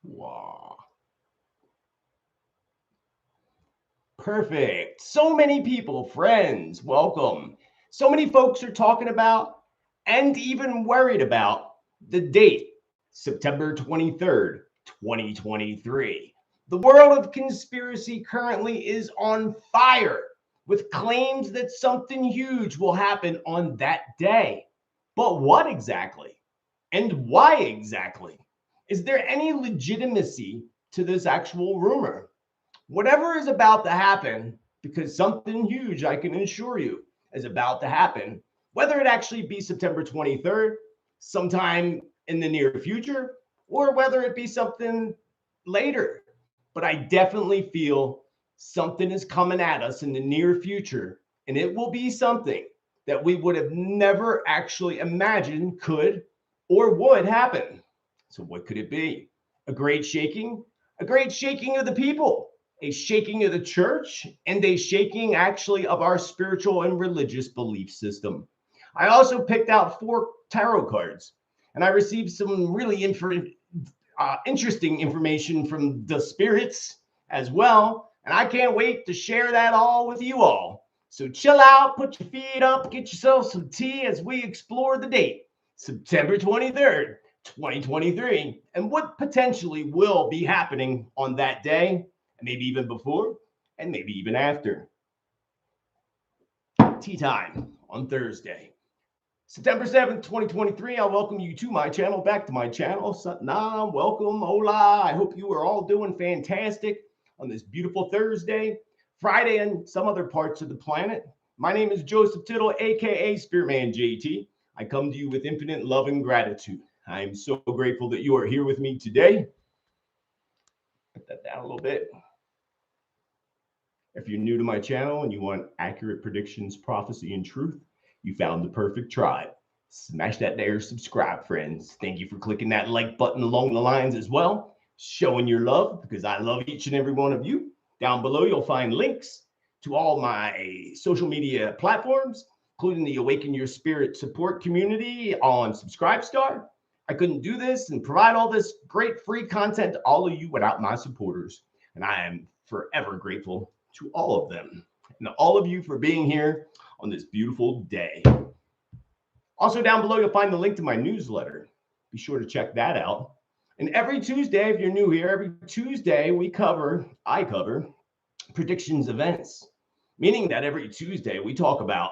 Wow. Perfect. So many people, friends, welcome. So many folks are talking about and even worried about the date, September 23rd, 2023. The world of conspiracy currently is on fire with claims that something huge will happen on that day. But what exactly? And why exactly? Is there any legitimacy to this actual rumor? Whatever is about to happen, because something huge, I can assure you, is about to happen, whether it actually be September 23rd, sometime in the near future, or whether it be something later. But I definitely feel something is coming at us in the near future, and it will be something that we would have never actually imagined could or would happen. So, what could it be? A great shaking? A great shaking of the people, a shaking of the church, and a shaking actually of our spiritual and religious belief system. I also picked out 4 tarot cards, and I received some really interesting information from the spirits as well. And I can't wait to share that all with you all. So chill out, put your feet up, get yourself some tea as we explore the date, September 23rd, 2023, and what potentially will be happening on that day, and maybe even before, and maybe even after. Tea time on Thursday, September 7th, 2023. I welcome you to my channel, back to my channel. Satnam, welcome, hola. I hope you are all doing fantastic on this beautiful Thursday, Friday, and some other parts of the planet. My name is Joseph Tittel, aka Spiritman JT. I come to you with infinite love and gratitude. I am so grateful that you are here with me today. Put that down a little bit. If you're new to my channel and you want accurate predictions, prophecy, and truth, you found the perfect tribe. Smash that there subscribe, friends. Thank you for clicking that like button along the lines as well, showing your love because I love each and every one of you. Down below, you'll find links to all my social media platforms, including the Awaken Your Spirit support community on Subscribestar. I couldn't do this and provide all this great free content to all of you without my supporters, and I am forever grateful to all of them and all of you for being here on this beautiful day. Also, down below, you'll find the link to my newsletter. Be sure to check that out. And every Tuesday, if you're new here, every Tuesday I cover predictions events, meaning that every Tuesday we talk about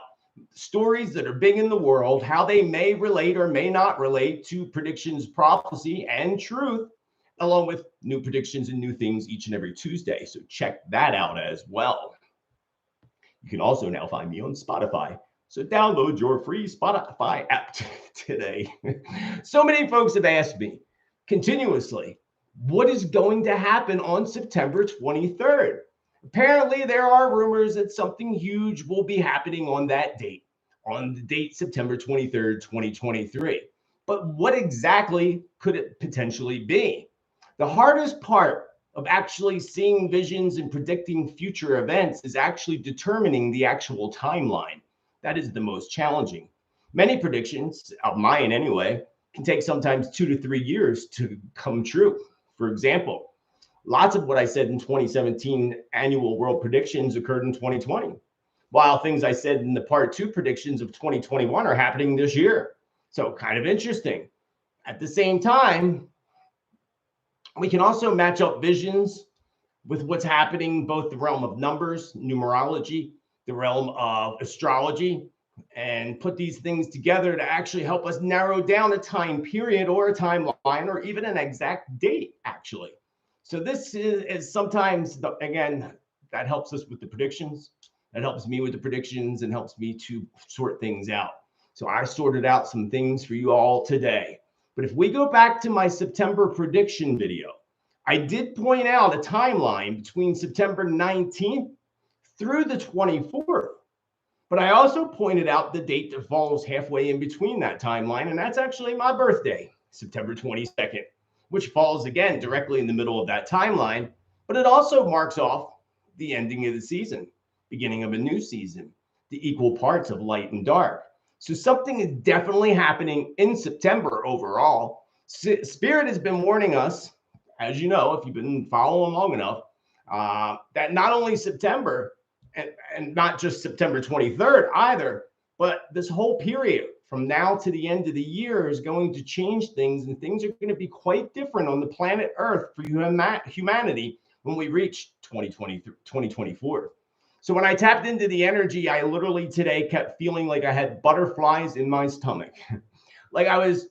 stories that are big in the world, how they may relate or may not relate to predictions, prophecy, and truth, along with new predictions and new things each and every Tuesday. So check that out as well. You can also now find me on Spotify. So download your free Spotify app today. So many folks have asked me continuously, what is going to happen on September 23rd? Apparently, there are rumors that something huge will be happening on that date, on the date September 23rd, 2023. But what exactly could it potentially be? The hardest part of actually seeing visions and predicting future events is actually determining the actual timeline. That is the most challenging. Many predictions, of mine anyway, can take sometimes 2 to 3 years to come true. For example, lots of what I said in 2017 annual world predictions occurred in 2020, while things I said in the part 2 predictions of 2021 are happening this year. So kind of interesting. At the same time, we can also match up visions with what's happening, both the realm of numbers, numerology, the realm of astrology, and put these things together to actually help us narrow down a time period or a timeline or even an exact date, actually. So this is sometimes, again, that helps us with the predictions. That helps me with the predictions and helps me to sort things out. So I sorted out some things for you all today. But if we go back to my September prediction video, I did point out a timeline between September 19th through the 24th. But I also pointed out the date that falls halfway in between that timeline, and that's actually my birthday, September 22nd, which falls again directly in the middle of that timeline. But it also marks off the ending of the season, beginning of a new season, the equal parts of light and dark. So something is definitely happening in September overall. Spirit has been warning us as you know, if you've been following long enough, that not only September and not just September 23rd either, but this whole period from now to the end of the year is going to change things, and things are going to be quite different on the planet Earth for humanity when we reach 2024. So when I tapped into the energy, I literally today kept feeling like I had butterflies in my stomach. Like I was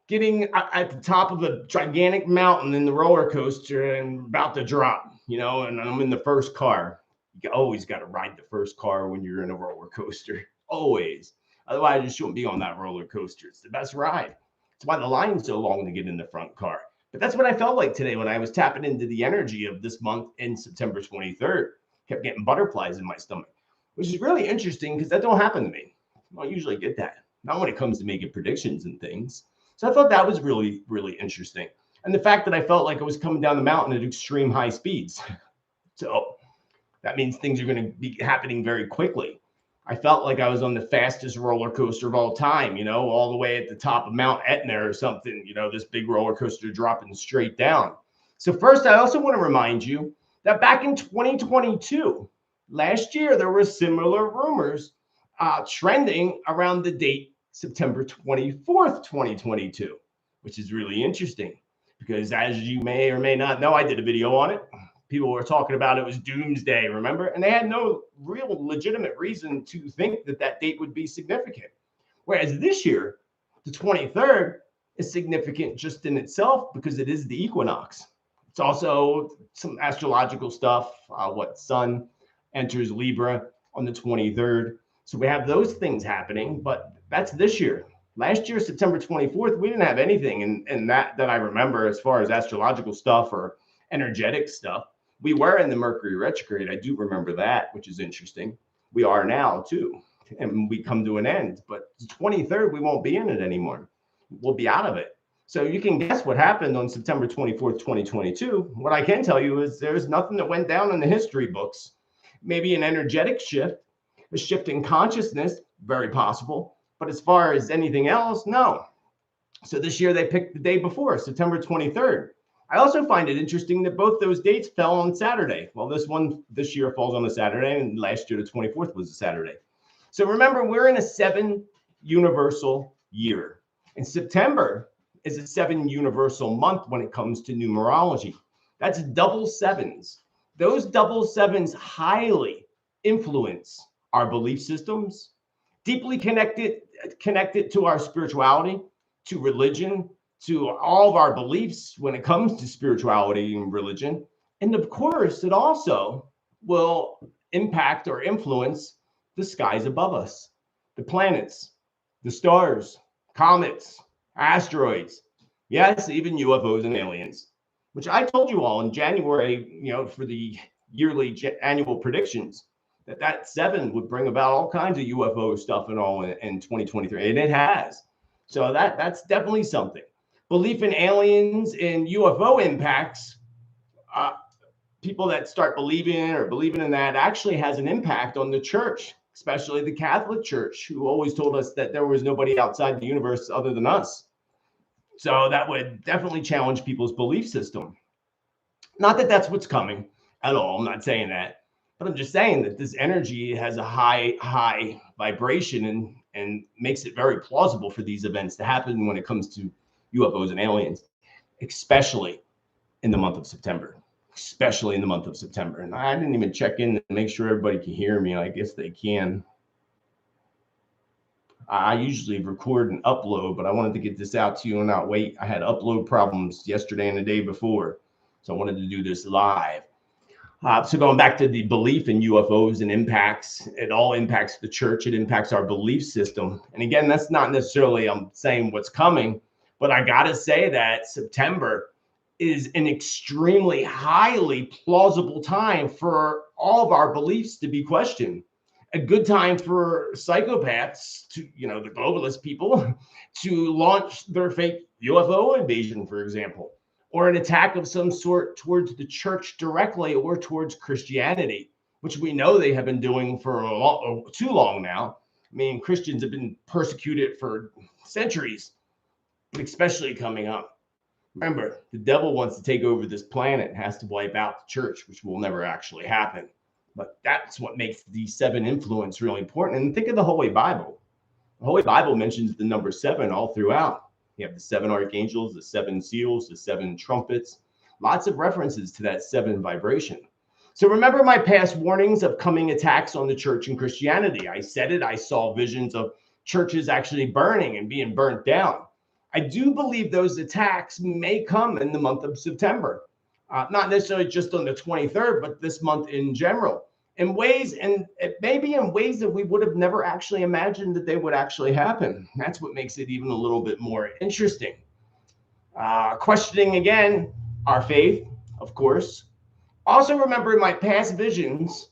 getting at the top of a gigantic mountain in the roller coaster and about to drop, and I'm in the first car. You always got to ride the first car when you're in a roller coaster. Always. Otherwise, you shouldn't be on that roller coaster. It's the best ride. It's why the line's so long to get in the front car. But that's what I felt like today when I was tapping into the energy of this month in September 23rd. Kept getting butterflies in my stomach, which is really interesting because that don't happen to me. I don't usually get that. Not when it comes to making predictions and things. So I thought that was really, really interesting. And the fact that I felt like I was coming down the mountain at extreme high speeds. So that means things are going to be happening very quickly. I felt like I was on the fastest roller coaster of all time, all the way at the top of Mount Etna or something, this big roller coaster dropping straight down. So first, I also want to remind you that back in 2022, last year, there were similar rumors trending around the date September 24th, 2022, which is really interesting because as you may or may not know, I did a video on it. People were talking about it was doomsday, remember? And they had no real legitimate reason to think that that date would be significant. Whereas this year, the 23rd is significant just in itself because it is the equinox. It's also some astrological stuff. Sun enters Libra on the 23rd. So we have those things happening, but that's this year. Last year, September 24th, we didn't have anything in that I remember as far as astrological stuff or energetic stuff. We were in the Mercury retrograde. I do remember that, which is interesting. We are now too, and we come to an end. But the 23rd, we won't be in it anymore. We'll be out of it. So you can guess what happened on September 24th, 2022. What I can tell you is there's nothing that went down in the history books. Maybe an energetic shift, a shift in consciousness, very possible. But as far as anything else, no. So this year they picked the day before, September 23rd. I also find it interesting that both those dates fell on Saturday. Well, this year falls on a Saturday, and last year the 24th was a Saturday. So remember, we're in a 7 universal year. And September is a 7 universal month when it comes to numerology. That's double sevens. Those double sevens highly influence our belief systems, deeply connected to our spirituality, to religion, to all of our beliefs when it comes to spirituality and religion. And of course, it also will impact or influence the skies above us, the planets, the stars, comets, asteroids, yes, even UFOs and aliens, which I told you all in January, for the yearly annual predictions, that 7 would bring about all kinds of UFO stuff and all in 2023, and it has. So that's definitely something. Belief in aliens and UFO impacts, people that start believing in that actually has an impact on the church, especially the Catholic Church, who always told us that there was nobody outside the universe other than us. So that would definitely challenge people's belief system. Not that that's what's coming at all. I'm not saying that. But I'm just saying that this energy has a high vibration and makes it very plausible for these events to happen when it comes to UFOs and aliens, especially in the month of September. And I didn't even check in to make sure everybody can hear me. I guess they can. I usually record and upload, but I wanted to get this out to you and not wait. I had upload problems yesterday and the day before, so I wanted to do this live. So going back to the belief in UFOs and impacts, it all impacts the church. It impacts our belief system. And again, that's not necessarily I'm saying what's coming, but I got to say that September is an extremely highly plausible time for all of our beliefs to be questioned. A good time for psychopaths to, the globalist people, to launch their fake UFO invasion, for example, or an attack of some sort towards the church directly or towards Christianity, which we know they have been doing for too long now. I mean, Christians have been persecuted for centuries, but especially coming up. Remember, the devil wants to take over this planet and has to wipe out the church, which will never actually happen. But that's what makes the seven influence really important. And think of the Holy Bible. The Holy Bible mentions the number seven all throughout. You have the seven archangels, the seven seals, the seven trumpets, lots of references to that seven vibration. So remember my past warnings of coming attacks on the church and Christianity. I said it, I saw visions of churches actually burning and being burnt down. I do believe those attacks may come in the month of September, not necessarily just on the 23rd, but this month in general. In ways, and it may be in ways that we would have never actually imagined that they would actually happen. That's what makes it even a little bit more interesting. Questioning again our faith, of course. Also, remember in my past visions,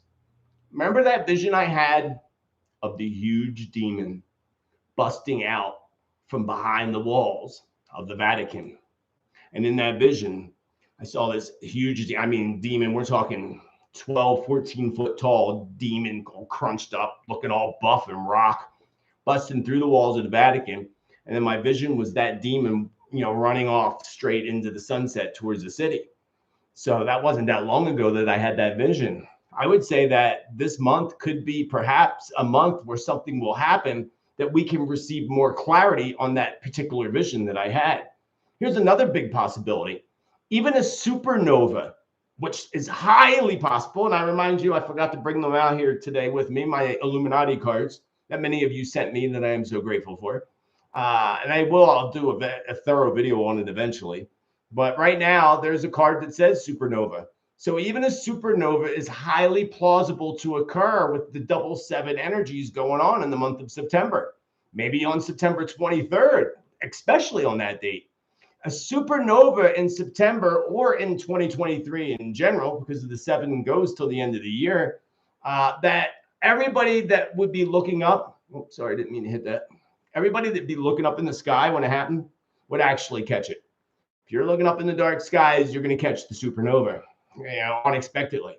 remember that vision I had of the huge demon busting out from behind the walls of the Vatican. And in that vision, I saw this huge, demon, we're talking 12, 14 foot tall demon, all crunched up, looking all buff and rock, busting through the walls of the Vatican. And then my vision was that demon, running off straight into the sunset towards the city. So that wasn't that long ago that I had that vision. I would say that this month could be perhaps a month where something will happen that we can receive more clarity on that particular vision that I had. Here's another big possibility. Even a supernova, which is highly possible. And I remind you, I forgot to bring them out here today with me, my Illuminati cards that many of you sent me that I am so grateful for. And I'll do a thorough video on it eventually. But right now, there's a card that says supernova. So even a supernova is highly plausible to occur with the double seven energies going on in the month of September. Maybe on September 23rd, especially on that date. A supernova in September or in 2023 in general, because of the seven goes till the end of the year, that everybody that would be looking up, sorry, I didn't mean to hit that. Everybody that'd be looking up in the sky when it happened would actually catch it. If you're looking up in the dark skies, you're going to catch the supernova, unexpectedly.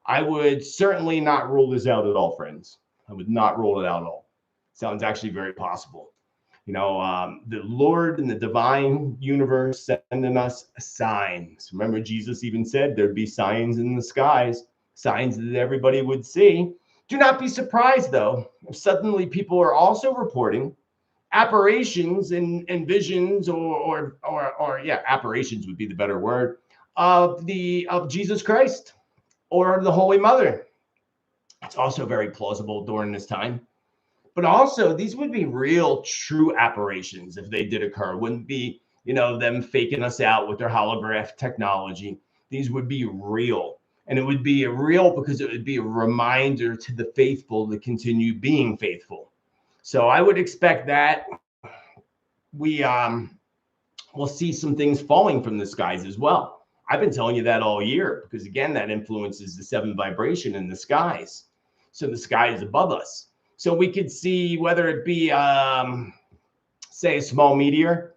I would certainly not rule this out at all, friends. I would not rule it out at all. Sounds actually very possible. The Lord and the divine universe sending us signs. Remember, Jesus even said there'd be signs in the skies, signs that everybody would see. Do not be surprised, though, if suddenly people are also reporting apparitions and visions, or apparitions would be the better word, of Jesus Christ or the Holy Mother. It's also very plausible during this time. But also, these would be real, true apparitions if they did occur. It wouldn't be, them faking us out with their holograph technology. These would be real. And it would be real because it would be a reminder to the faithful to continue being faithful. So I would expect that we will see some things falling from the skies as well. I've been telling you that all year because, again, that influences the seven vibration in the skies. So the sky is above us. So we could see whether it be, say, a small meteor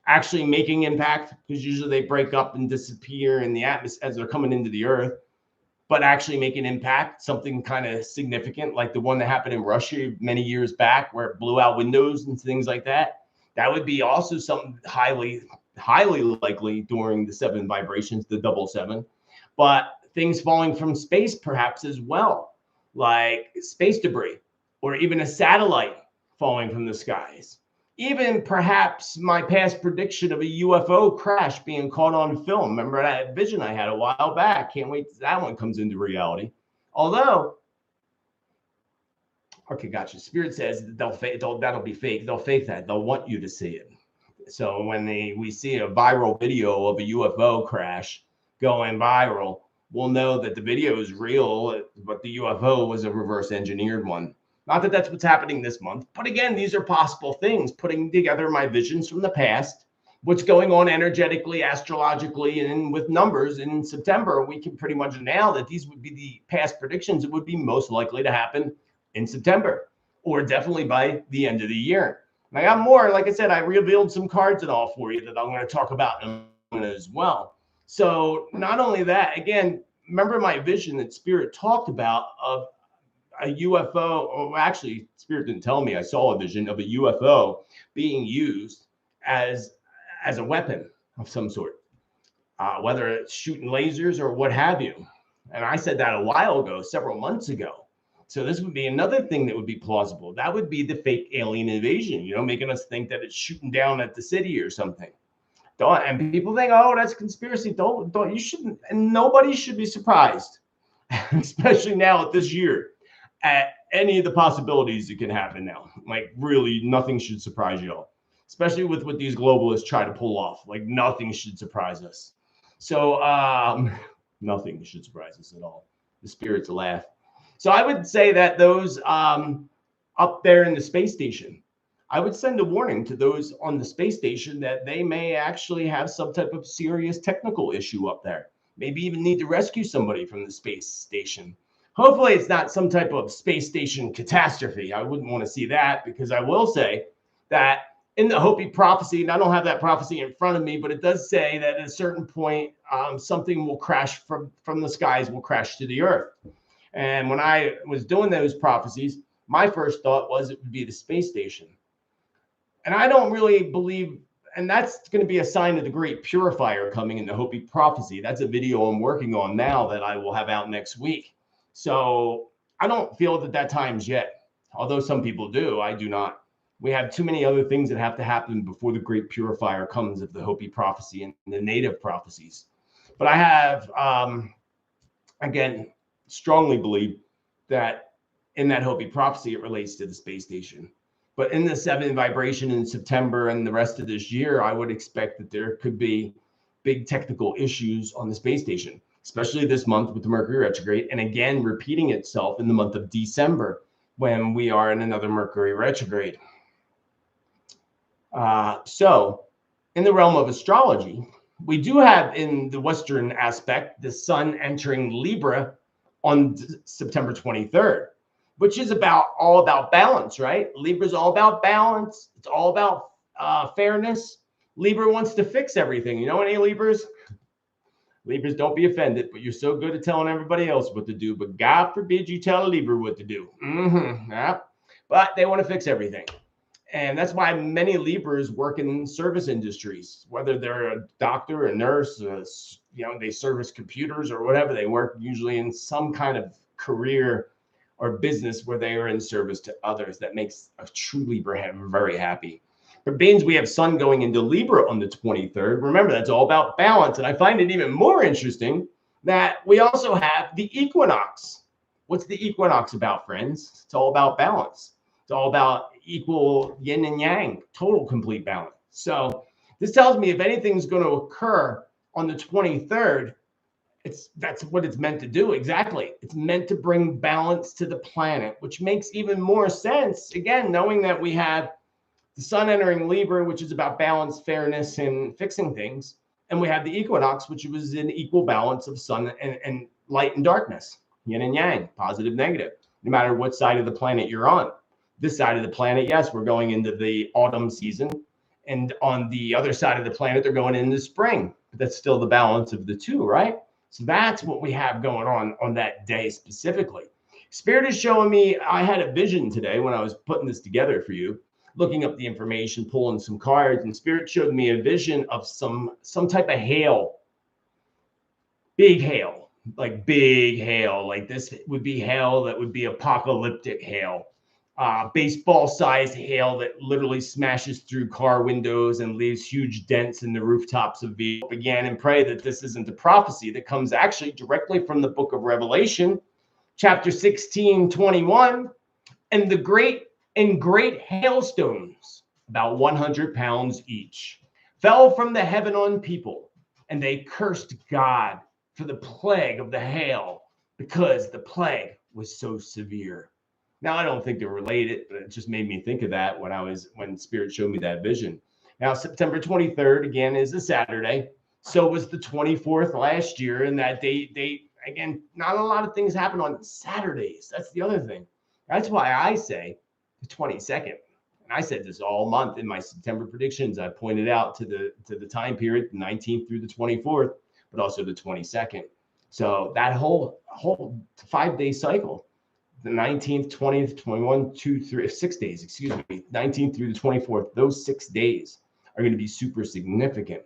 actually making impact, because usually they break up and disappear in the atmosphere as they're coming into the earth, but actually make an impact, something kind of significant, like the one that happened in Russia many years back where it blew out windows and things like that. That would be also something highly likely during the seven vibrations, the double seven. But things falling from space perhaps as well, like space debris, or even a satellite falling from the skies. Even perhaps my past prediction of a UFO crash being caught on film. Remember that vision I had a while back? Can't wait till that one comes into reality. Although, okay, gotcha. Spirit says that'll be fake. They'll fake that. They'll want you to see it. So when we see a viral video of a UFO crash going viral, we'll know that the video is real, but the UFO was a reverse engineered one. Not that that's what's happening this month, but again, these are possible things, putting together my visions from the past, what's going on energetically, astrologically, and with numbers in September. We can pretty much nail that these would be the past predictions that would be most likely to happen in September, or definitely by the end of the year. And I got more, like I said, I revealed some cards and all for you that I'm going to talk about in a minute as well. So not only that, again, remember my vision that Spirit talked about of a UFO, or actually Spirit didn't tell me, I saw a vision of a UFO being used as a weapon, of some sort, whether it's shooting lasers or what have you. And I said that a while ago, several months ago. So this would be another thing that would be plausible. That would be the fake alien invasion, making us think that it's shooting down at the city or something. And people think, oh, that's conspiracy. Don't, you shouldn't, and nobody should be surprised, especially now at this year, at any of the possibilities that can happen now. Like, really, nothing should surprise y'all, especially with what these globalists try to pull off. Like, nothing should surprise us. So, nothing should surprise us at all. The spirits laugh. So I would say that those up there in the space station, I would send a warning to those on the space station that they may actually have some type of serious technical issue up there. Maybe even need to rescue somebody from the space station. Hopefully it's not some type of space station catastrophe. I wouldn't want to see that, because I will say that in the Hopi prophecy, and I don't have that prophecy in front of me, but it does say that at a certain point, something will crash from the skies, will crash to the earth. And when I was doing those prophecies, my first thought was it would be the space station. And I don't really believe, and that's going to be a sign of the great purifier coming in the Hopi prophecy. That's a video I'm working on now that I will have out next week. So I don't feel that time's yet. Although some people do, I do not. We have too many other things that have to happen before the great purifier comes of the Hopi prophecy and the native prophecies. But I have, again, strongly believe that in that Hopi prophecy, it relates to the space station. But in the 7th vibration in September and the rest of this year, I would expect that there could be big technical issues on the space station, especially this month with the Mercury retrograde, and again repeating itself in the month of December when we are in another Mercury retrograde. So in the realm of astrology, we do have in the Western aspect the sun entering Libra on September 23rd, which is all about balance, right? Libra's all about balance. It's all about fairness. Libra wants to fix everything. You know any Libras? Libras, don't be offended, but you're so good at telling everybody else what to do. But God forbid you tell a Libra what to do. Yeah. But they want to fix everything. And that's why many Libras work in service industries, whether they're a doctor, a nurse, they service computers or whatever. They work usually in some kind of career or business where they are in service to others. That makes a true Libra very happy. But being we have Sun going into Libra on the 23rd, remember, that's all about balance. And I find it even more interesting that we also have the equinox. What's the equinox about, friends? It's all about balance. It's all about equal yin and yang, total complete balance. So this tells me if anything's going to occur on the 23rd, that's what it's meant to do. Exactly. It's meant to bring balance to the planet, which makes even more sense. Again, knowing that we have the sun entering Libra, which is about balance, fairness, and fixing things. And we have the equinox, which was an equal balance of sun and light and darkness, yin and yang, positive, negative, no matter what side of the planet you're on. This side of the planet, yes, we're going into the autumn season. And on the other side of the planet, they're going into spring. But that's still the balance of the two, right? So that's what we have going on that day specifically. Spirit is showing me, I had a vision today when I was putting this together for you, looking up the information, pulling some cards, and Spirit showed me a vision of some type of hail, big hail, like big hail. Like this would be hail that would be apocalyptic hail. Baseball-sized hail that literally smashes through car windows and leaves huge dents in the rooftops of vehicles. Again, and pray that this isn't a prophecy that comes actually directly from the book of Revelation, chapter 16:21, and the great hailstones, about 100 pounds each, fell from the heaven on people, and they cursed God for the plague of the hail, because the plague was so severe. Now, I don't think they're related, but it just made me think of that when Spirit showed me that vision. Now, September 23rd, again, is a Saturday. So was the 24th last year. And that date, again, not a lot of things happen on Saturdays. That's the other thing. That's why I say the 22nd. And I said this all month in my September predictions. I pointed out to the time period, the 19th through the 24th, but also the 22nd. So that whole 5-day cycle, the 19th, 20th, 21, 2, 3, 6 days, 19th through the 24th, those 6 days are going to be super significant.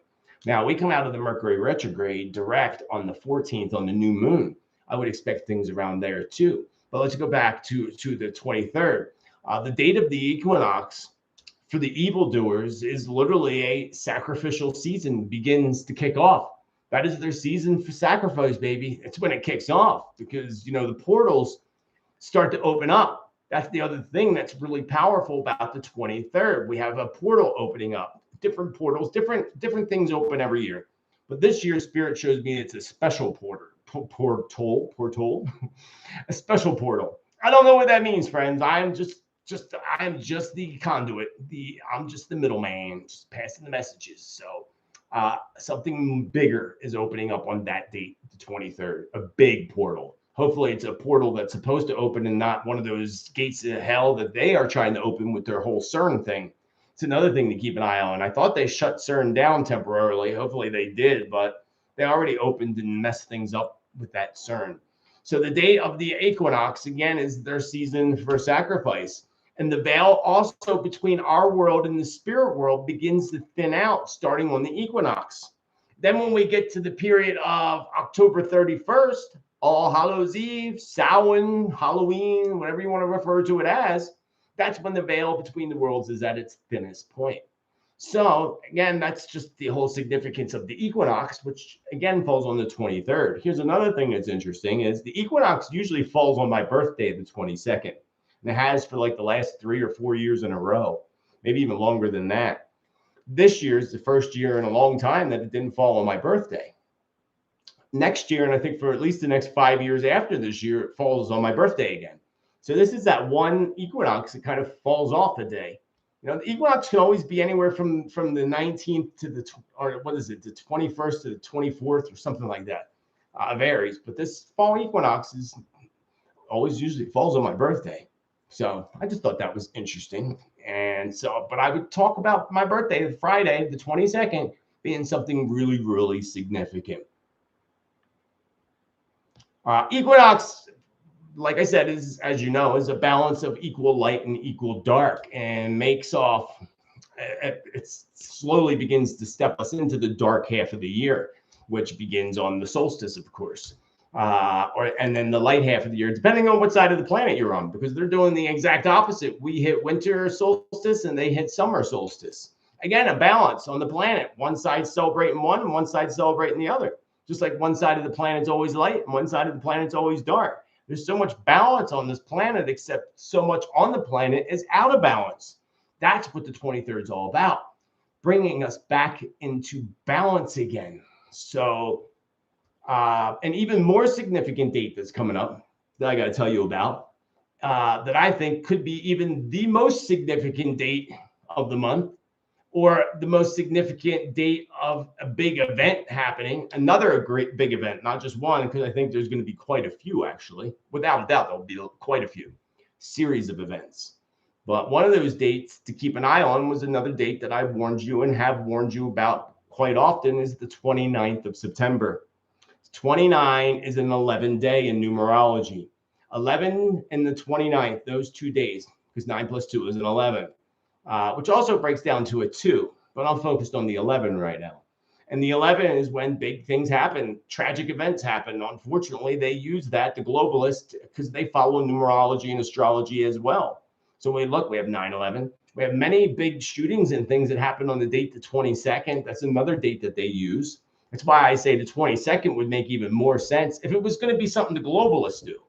Now, we come out of the Mercury retrograde direct on the 14th on the new moon. I would expect things around there too. But let's go back to the 23rd. The date of the equinox for the evildoers is literally a sacrificial season begins to kick off. That is their season for sacrifice, baby. It's when it kicks off because, the portals start to open up. That's the other thing that's really powerful about the 23rd. We have a portal opening up, different portals, different things open every year. But this year, Spirit shows me it's a special portal, a special portal. I don't know what that means, friends. I'm just the conduit. I'm just the middleman, just passing the messages. So something bigger is opening up on that date, the 23rd, a big portal. Hopefully it's a portal that's supposed to open and not one of those gates of hell that they are trying to open with their whole CERN thing. It's another thing to keep an eye on. I thought they shut CERN down temporarily. Hopefully they did, but they already opened and messed things up with that CERN. So the day of the equinox, again, is their season for sacrifice. And the veil also between our world and the spirit world begins to thin out starting on the equinox. Then when we get to the period of October 31st, All Hallows Eve, Samhain, Halloween, whatever you want to refer to it as, that's when the veil between the worlds is at its thinnest point. So again, that's just the whole significance of the equinox, which again falls on the 23rd. Here's another thing that's interesting is the equinox usually falls on my birthday, the 22nd. And it has for like the last 3 or 4 years in a row, maybe even longer than that. This year is the first year in a long time that it didn't fall on my birthday. Next year, and I think for at least the next 5 years after this year, it falls on my birthday again. So this is that one equinox that kind of falls off a day. The equinox can always be anywhere from the 19th to the 21st to the 24th or something like that. Varies, but this fall equinox is always usually falls on my birthday. So I just thought that was interesting. And so, but I would talk about my birthday, Friday, the 22nd, being something really, really significant. Equinox, like I said, is, as you know, is a balance of equal light and equal dark, and makes off. It slowly begins to step us into the dark half of the year, which begins on the solstice, of course, and then the light half of the year, depending on what side of the planet you're on, because they're doing the exact opposite. We hit winter solstice, and they hit summer solstice. Again, a balance on the planet. One side celebrating one, and one side celebrating the other. Just like one side of the planet's always light, and one side of the planet's always dark. There's so much balance on this planet, except so much on the planet is out of balance. That's what the 23rd is all about, bringing us back into balance again. So, an even more significant date that's coming up that I got to tell you about, that I think could be even the most significant date of the month, or the most significant date of a big event happening, another great big event, not just one, because I think there's going to be quite a few, actually. Without a doubt, there'll be quite a few series of events. But one of those dates to keep an eye on was another date that I warned you and have warned you about quite often, is the 29th of September. 29 is an 11 day in numerology. 11 and the 29th, those 2 days, because 9 plus 2 is an 11. Which also breaks down to a 2, but I'm focused on the 11 right now. And the 11 is when big things happen, tragic events happen. Unfortunately, they use that, the globalists, because they follow numerology and astrology as well. So we have 9/11. We have many big shootings and things that happen on the date the 22nd. That's another date that they use. That's why I say the 22nd would make even more sense if it was going to be something the globalists do,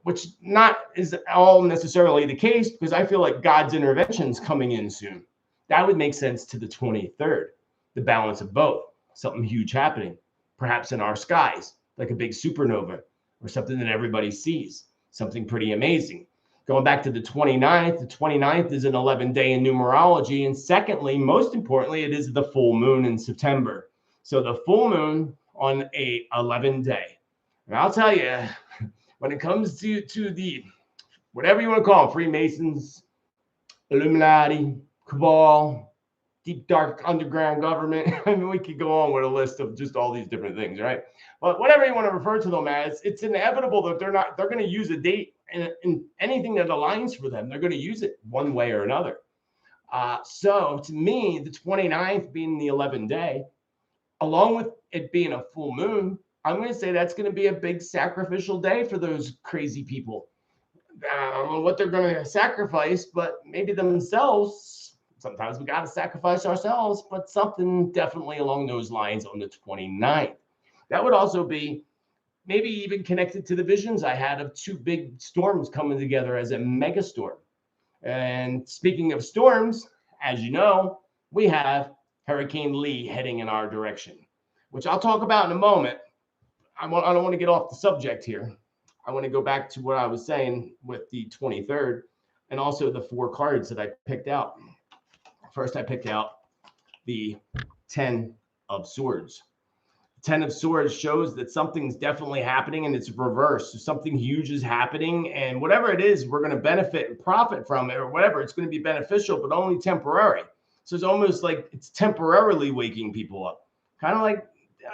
which not is all necessarily the case, because I feel like God's intervention is coming in soon. That would make sense to the 23rd, the balance of both, something huge happening, perhaps in our skies, like a big supernova or something that everybody sees, something pretty amazing. Going back to the 29th is an 11 day in numerology. And secondly, most importantly, it is the full moon in September. So the full moon on a 11 day. And I'll tell you, when it comes to the, whatever you want to call them, Freemasons, Illuminati, Cabal, deep, dark, underground government. I mean, we could go on with a list of just all these different things, right? But whatever you want to refer to them as, it's inevitable that they're going to use a date in anything that aligns for them. They're going to use it one way or another. So to me, the 29th being the 11th day, along with it being a full moon, I'm going to say that's going to be a big sacrificial day for those crazy people. I don't know what they're going to sacrifice, but maybe themselves. Sometimes we got to sacrifice ourselves, but something definitely along those lines on the 29th. That would also be maybe even connected to the visions I had of two big storms coming together as a megastorm. And speaking of storms, as you know, we have Hurricane Lee heading in our direction, which I'll talk about in a moment. I don't want to get off the subject here. I want to go back to what I was saying with the 23rd and also the four cards that I picked out. First, I picked out the 10 of Swords. 10 of Swords shows that something's definitely happening and it's reversed. So something huge is happening, and whatever it is, we're going to benefit and profit from it or whatever. It's going to be beneficial, but only temporary. So it's almost like it's temporarily waking people up. Kind of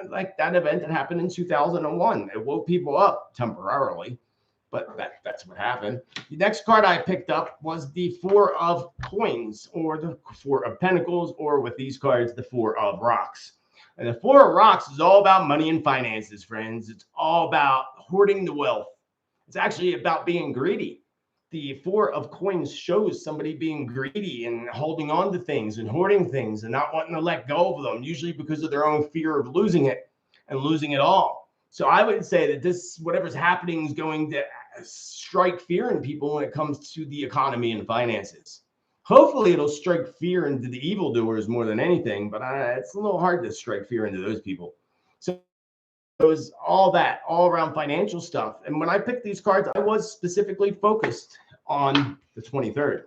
like that event that happened in 2001. It woke people up temporarily, but that's what happened. The next card I picked up was the Four of Coins, or the Four of Pentacles, or with these cards, the Four of Rocks. And the Four of Rocks is all about money and finances, friends. It's all about hoarding the wealth. It's actually about being greedy. The Four of Coins shows somebody being greedy and holding on to things and hoarding things and not wanting to let go of them, usually because of their own fear of losing it and losing it all. So I would say that this, whatever's happening, is going to strike fear in people when it comes to the economy and finances. Hopefully it'll strike fear into the evildoers more than anything, but it's a little hard to strike fear into those people. So it was all that, all around financial stuff. And when I picked these cards, I was specifically focused on the 23rd,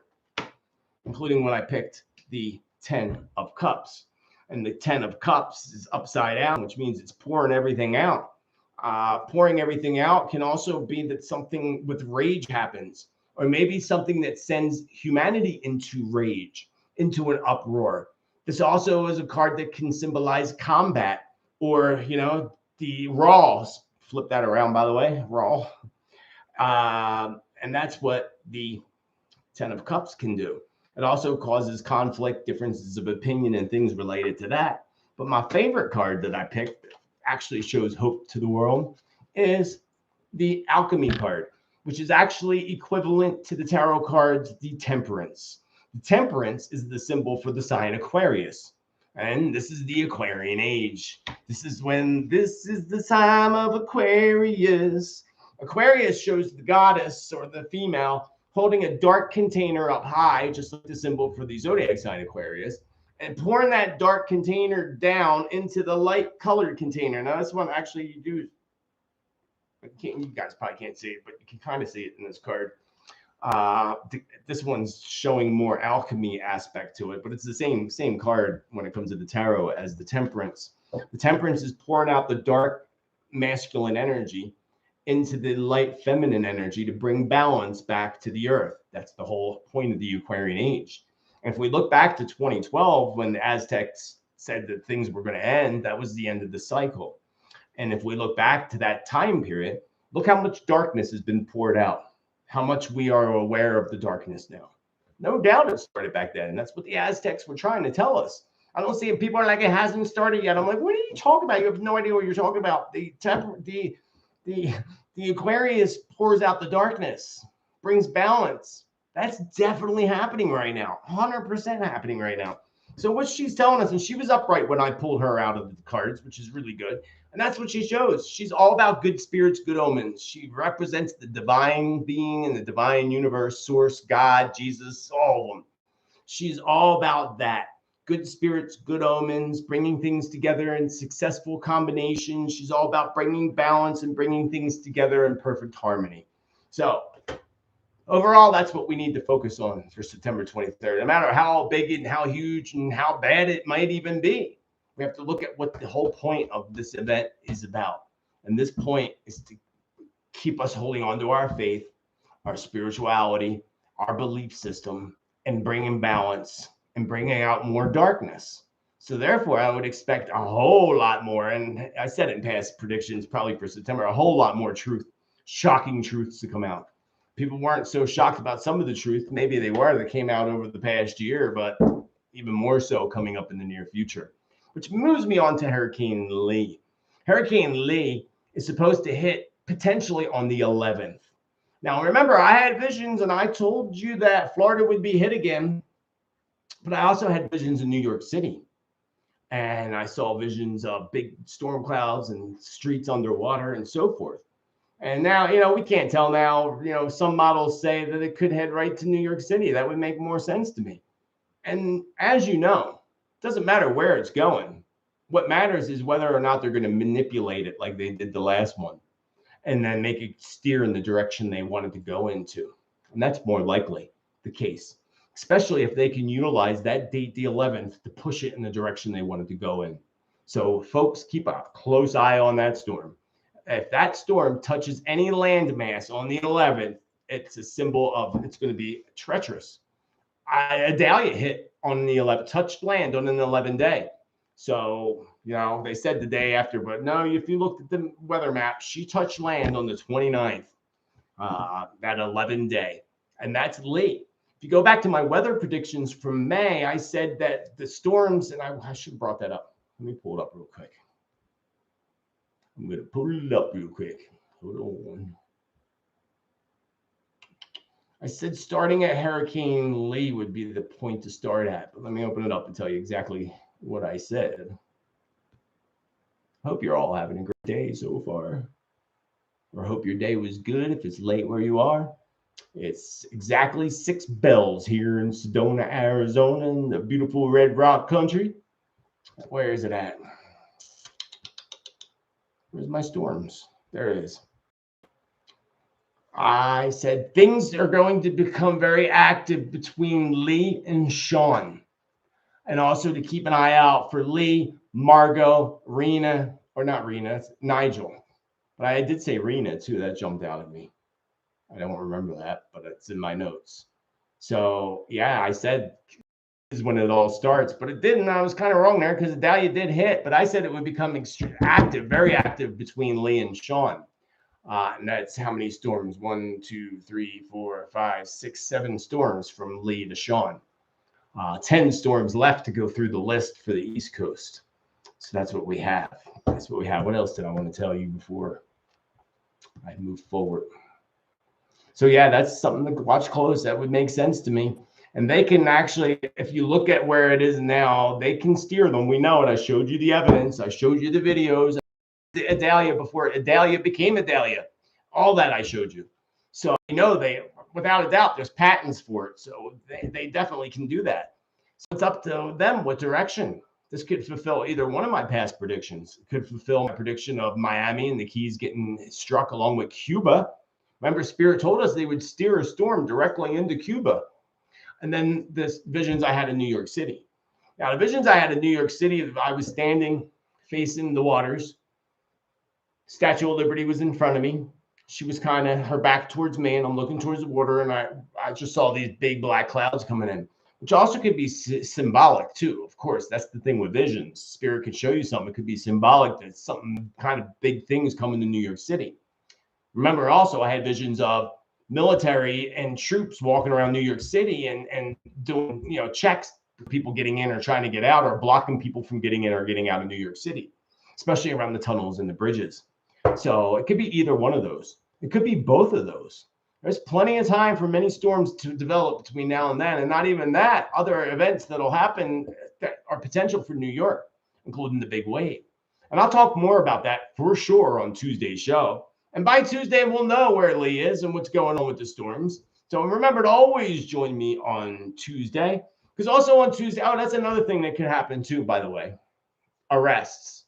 including when I picked the 10 of Cups. And the 10 of Cups is upside down, which means it's pouring everything out. Pouring everything out can also be that something with rage happens, or maybe something that sends humanity into rage, into an uproar. This also is a card that can symbolize combat, or, the Raw. Flip that around, by the way, Raw. And that's what the 10 of Cups can do. It also causes conflict, differences of opinion, and things related to that. But my favorite card that I picked that actually shows hope to the world is the Alchemy card, which is actually equivalent to the tarot cards, the Temperance. The Temperance is the symbol for the sign Aquarius. And this is the Aquarian age. This is the time of Aquarius. Aquarius shows the goddess or the female holding a dark container up high, just like the symbol for the zodiac sign Aquarius, and pouring that dark container down into the light colored container. Now, this one actually you do. You guys probably can't see it, but you can kind of see it in this card. This one's showing more alchemy aspect to it, but it's the same card when it comes to the tarot as the Temperance. The Temperance is pouring out the dark masculine energy into the light feminine energy to bring balance back to the earth. That's the whole point of the Aquarian age. And if we look back to 2012, when the Aztecs said that things were going to end, that was the end of the cycle. And if we look back to that time period, look how much darkness has been poured out, how much we are aware of the darkness now. No doubt it started back then. And that's what the Aztecs were trying to tell us. I don't see it. People are like, it hasn't started yet. I'm like, what are you talking about? You have no idea what you're talking about. The Aquarius pours out the darkness, brings balance. That's definitely happening right now. 100% happening right now. So what she's telling us, and she was upright when I pulled her out of the cards, which is really good. And that's what she shows. She's all about good spirits, good omens. She represents the divine being and the divine universe, source, God, Jesus, all of them. She's all about that. Good spirits, good omens, bringing things together in successful combinations. She's all about bringing balance and bringing things together in perfect harmony. So overall, that's what we need to focus on for September 23rd. No matter how big and how huge and how bad it might even be, we have to look at what the whole point of this event is about. And this point is to keep us holding on to our faith, our spirituality, our belief system, and bringing balance and bringing out more darkness. So therefore, I would expect a whole lot more, and I said it in past predictions, probably for September, a whole lot more truth, shocking truths to come out. People weren't so shocked about some of the truth. Maybe they were that came out over the past year, but even more so coming up in the near future. which moves me on to Hurricane Lee. Hurricane Lee is supposed to hit potentially on the 11th. Now, remember, I had visions and I told you that Florida would be hit again, but I also had visions in New York City. And I saw visions of big storm clouds and streets underwater and so forth. And now, we can't tell now. Some models say that it could head right to New York City. That would make more sense to me. And as you know, it doesn't matter where it's going. What matters is whether or not they're going to manipulate it like they did the last one and then make it steer in the direction they wanted to go into. And that's more likely the case, especially if they can utilize that date, the 11th, to push it in the direction they wanted to go in. So folks, keep a close eye on that storm. If that storm touches any landmass on the 11th, it's a symbol of it's going to be treacherous. Idalia hit on the 11th, touched land on an 11 day. So, they said the day after, but no, if you looked at the weather map, she touched land on the 29th, that 11 day. And that's late. If you go back to my weather predictions from May, I said that the storms, and I should have brought that up. Let me pull it up real quick. I'm going to pull it up real quick. Hold on. I said starting at Hurricane Lee would be the point to start at, but let me open it up and tell you exactly what I said. Hope you're all having a great day so far. Or hope your day was good if it's late where you are. It's exactly 6 bells here in Sedona, Arizona, in the beautiful Red Rock country. Where is it at? Where's my storms? There it is. I said things are going to become very active between Lee and Sean. And also to keep an eye out for Lee, Margot, Rena, or not Rena, it's Nigel. But I did say Rena too. That jumped out at me. I don't remember that, but it's in my notes. So yeah, I said this is when it all starts, but it didn't. I was kind of wrong there because Idalia did hit, but I said it would become active, very active between Lee and Sean. And that's how many storms? 1, 2, 3, 4, 5, 6, 7 storms from Lee to Sean. 10 storms left to go through the list for the East Coast. So that's what we have. That's what we have. What else did I want to tell you before I move forward? So yeah, that's something to watch close. That would make sense to me. And they can actually, if you look at where it is now, they can steer them. We know it. I showed you the evidence. I showed you the videos. The Idalia before Idalia became Idalia. All that I showed you. So they, without a doubt, there's patents for it. So they definitely can do that. So it's up to them what direction. This could fulfill either one of my past predictions. It could fulfill my prediction of Miami and the Keys getting struck along with Cuba. Remember, Spirit told us they would steer a storm directly into Cuba. And then the visions I had in New York City. Now, the visions I had in New York City, I was standing facing the waters. Statue of Liberty was in front of me. She was kind of her back towards me, and I'm looking towards the water, and I just saw these big black clouds coming in, which also could be symbolic too. Of course, that's the thing with visions. Spirit could show you something. It could be symbolic that something kind of big things coming to New York City. Remember, also, I had visions of military and troops walking around New York City and doing, checks for people getting in or trying to get out, or blocking people from getting in or getting out of New York City, especially around the tunnels and the bridges. So it could be either one of those. It could be both of those. There's plenty of time for many storms to develop between now and then. And not even that, other events that'll happen that are potential for New York, including the big wave. And I'll talk more about that for sure on Tuesday's show. And by Tuesday, we'll know where Lee is and what's going on with the storms. So remember to always join me on Tuesday. Because also on Tuesday, that's another thing that could happen too, by the way. Arrests.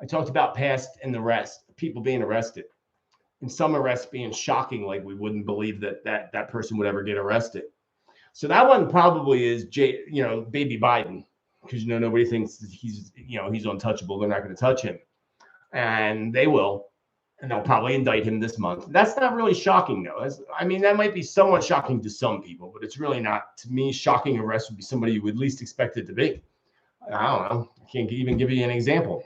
I talked about past and the rest, people being arrested. And some arrests being shocking, like we wouldn't believe that person would ever get arrested. So that one probably is, baby Biden, because nobody thinks he's untouchable. They're not going to touch him, and they will, and they'll probably indict him this month. That's not really shocking, though. That might be somewhat shocking to some people, but it's really not. To me, shocking arrest would be somebody you would least expect it to be. I don't know. I can't even give you an example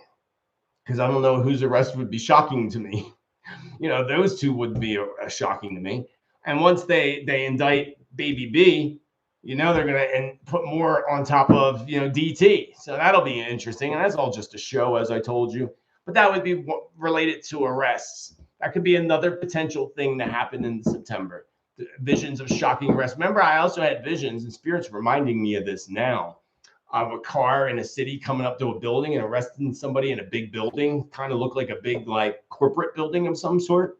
because I don't know whose arrest would be shocking to me. Those two would be shocking to me. And once they indict Baby B, You know, they're gonna put more on top of DT, so that'll be interesting. And that's all just a show, as I told you. But that would be related to arrests. That could be another potential thing to happen in September. Visions of shocking arrests. Remember, I also had visions, and Spirit's reminding me of this now, of a car in a city coming up to a building and arresting somebody in a big building, kind of look like a big corporate building of some sort.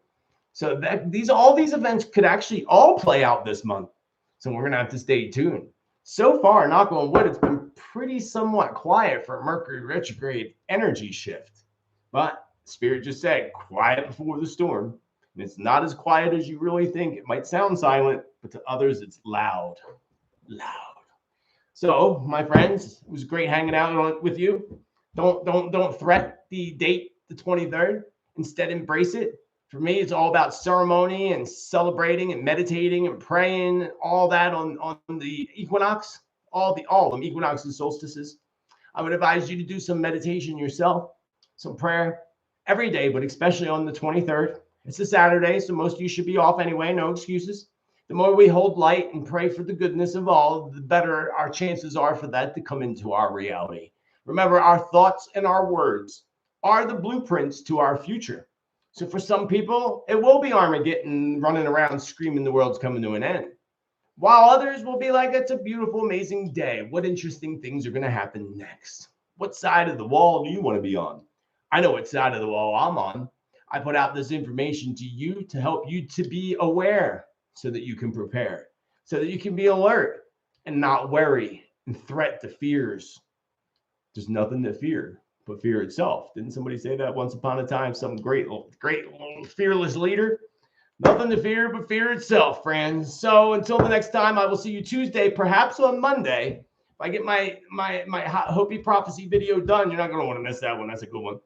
So that all these events could actually all play out this month. So we're gonna have to stay tuned. So far, knock on wood, it's been pretty somewhat quiet for Mercury retrograde energy shift. But Spirit just said, quiet before the storm. And it's not as quiet as you really think. It might sound silent, but to others, it's loud. Loud. So, my friends, it was great hanging out with you. Don't threat the date, the 23rd. Instead, embrace it. For me, it's all about ceremony and celebrating and meditating and praying, all that on the equinox, all of them, equinoxes, solstices. I would advise you to do some meditation yourself, some prayer every day, but especially on the 23rd. It's a Saturday, so most of you should be off anyway, no excuses. The more we hold light and pray for the goodness of all, the better our chances are for that to come into our reality. Remember, our thoughts and our words are the blueprints to our future. So for some people, it will be Armageddon running around screaming the world's coming to an end. While others will be like, it's a beautiful, amazing day. What interesting things are going to happen next? What side of the wall do you want to be on? I know what side of the wall I'm on. I put out this information to you to help you to be aware so that you can prepare, so that you can be alert and not worry and threat the fears. There's nothing to fear but fear itself. Didn't somebody say that once upon a time? Some great fearless leader. Nothing to fear but fear itself, friends. So until the next time, I will see you Tuesday, perhaps on Monday. If I get my Hopi prophecy video done, you're not going to want to miss that one. That's a good one.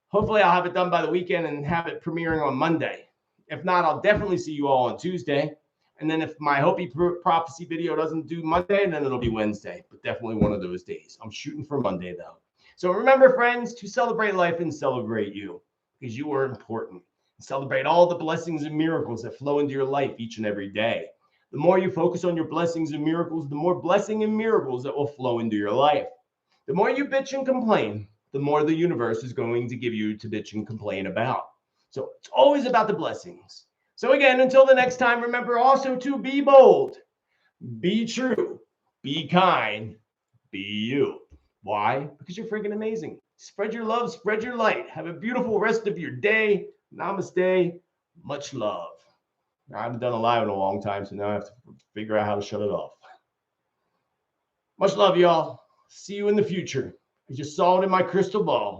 Hopefully, I'll have it done by the weekend and have it premiering on Monday. If not, I'll definitely see you all on Tuesday. And then if my Hopi prophecy video doesn't do Monday, then it'll be Wednesday. But definitely one of those days. I'm shooting for Monday, though. So remember, friends, to celebrate life and celebrate you, because you are important. Celebrate all the blessings and miracles that flow into your life each and every day. The more you focus on your blessings and miracles, the more blessing and miracles that will flow into your life. The more you bitch and complain, the more the universe is going to give you to bitch and complain about. So it's always about the blessings. So again, until the next time, remember also to be bold, be true, be kind, be you. Why? Because you're freaking amazing. Spread your love, spread your light. Have a beautiful rest of your day. Namaste. Much love. I haven't done a live in a long time, so now I have to figure out how to shut it off. Much love, y'all. See you in the future. I just saw it in my crystal ball.